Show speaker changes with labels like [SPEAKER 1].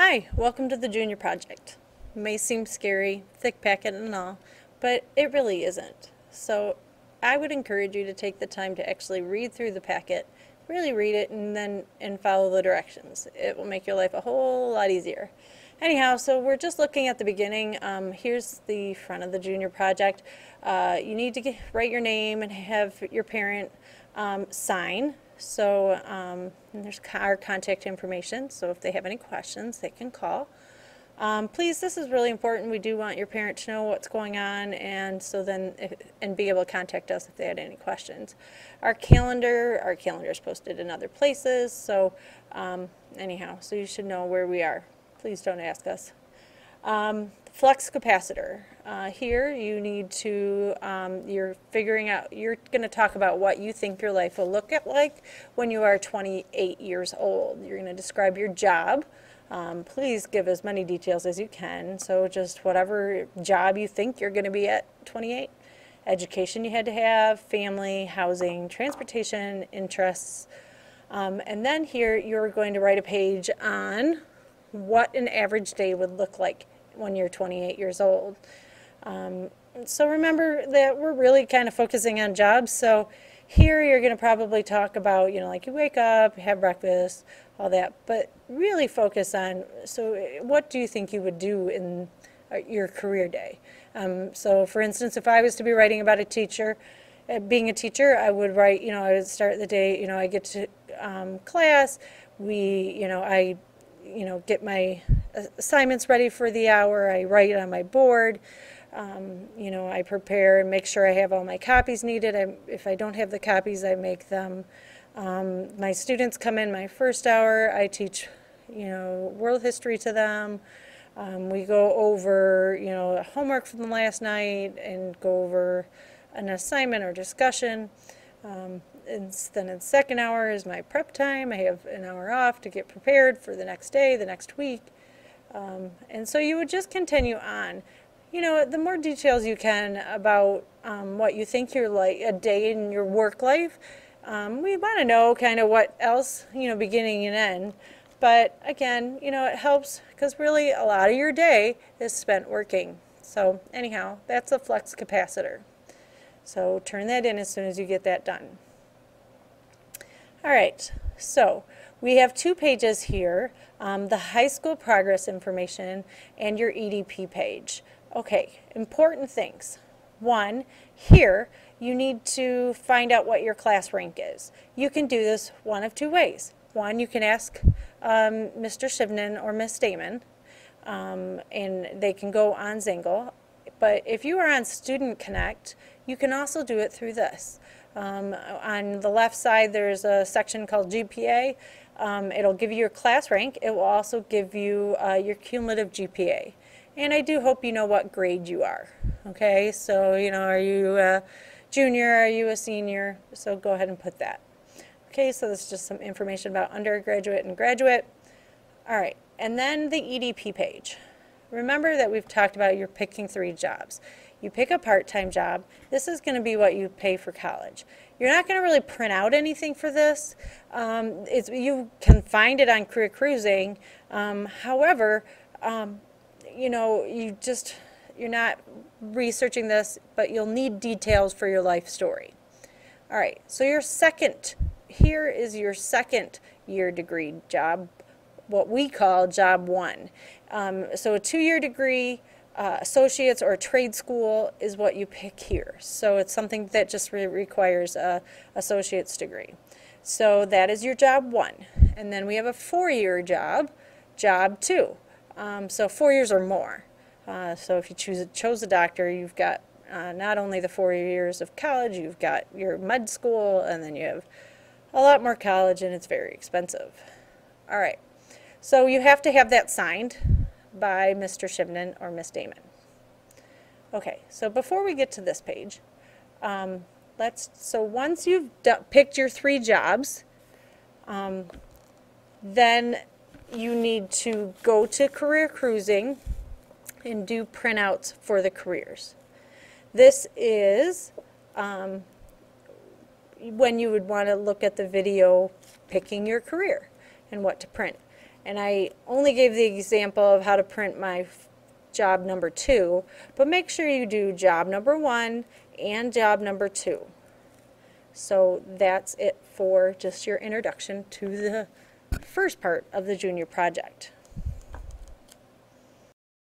[SPEAKER 1] Hi, welcome to the Junior Project. It may seem scary, thick packet and all, but it really isn't. So I would encourage you to take the time to actually read through the packet, really read it, and follow the directions. It will make your life a whole lot easier. Anyhow, so we're just looking at the beginning. Here's the front of the Junior Project. You need to write your name and have your parent sign. So and there's our contact information, so if they have any questions, they can call. Please, this is really important. We do want your parent to know what's going on, and so then and be able to contact us if they had any questions. Our calendar is posted in other places, so anyhow, so you should know where we are. Please don't ask us. Flux capacitor. Here you need to, you're figuring out, you're going to talk about what you think your life will look like when you are 28 years old. You're going to describe your job. Please give as many details as you can. So just whatever job you think you're going to be at 28. Education you had to have, family, housing, transportation, interests. And then here you're going to write a page on what an average day would look like when you're 28 years old. So remember that we're really kind of focusing on jobs. So here you're going to probably talk about, like you wake up, you have breakfast, all that, but really focus on, so what do you think you would do in your career day? So for instance, if I was to be writing about a teacher, being a teacher, I would write, I would start the day, I get to class, I get my assignments ready for the hour, I write on my board, I prepare and make sure I have all my copies needed. If I don't have the copies, I make them. My students come in my first hour, I teach, world history to them. We go over, homework from the last night and go over an assignment or discussion. And then in the second hour is my prep time. I have an hour off to get prepared for the next day, the next week. And so you would just continue on. The more details you can about what you think you're like a day in your work life, we want to know kind of what else, beginning and end. But again, it helps because really a lot of your day is spent working. So anyhow, that's a flux capacitor. So turn that in as soon as you get that done. All right, so we have 2 pages here, the high school progress information and your EDP page. Okay, important things. 1, here you need to find out what your class rank is. You can do this one of 2 ways. 1, you can ask Mr. Shivnan or Miss Damon, and they can go on Zingle. But if you are on Student Connect, you can also do it through this. On the left side, there's a section called GPA. It'll give you your class rank. It will also give you your cumulative GPA. And I do hope you know what grade you are. Okay, so, are you a junior? Are you a senior? So go ahead and put that. Okay, so this is just some information about undergraduate and graduate. All right, and then the EDP page. Remember that we've talked about you're picking 3 jobs. You pick a part-time job. This is going to be what you pay for college. You're not going to really print out anything for this. You can find it on Career Cruising. However, you're not researching this, but you'll need details for your life story. All right, so here is your second year degree job, what we call job 1. So a 2-year degree, associates or trade school is what you pick here. So it's something that just requires a associate's degree. So that is your job 1. And then we have a 4-year job, job 2. So 4 years or more. So if you chose a doctor, you've got not only the 4 years of college, you've got your med school, and then you have a lot more college, and it's very expensive. All right. So you have to have that signed by Mr. Shivnan or Miss Damon. Okay, so before we get to this page, so once you've picked your 3 jobs, then you need to go to Career Cruising and do printouts for the careers. This is when you would want to look at the video picking your career and what to print. And I only gave the example of how to print my job number 2, but make sure you do job number 1 and job number 2. So that's it for just your introduction to the first part of the junior project.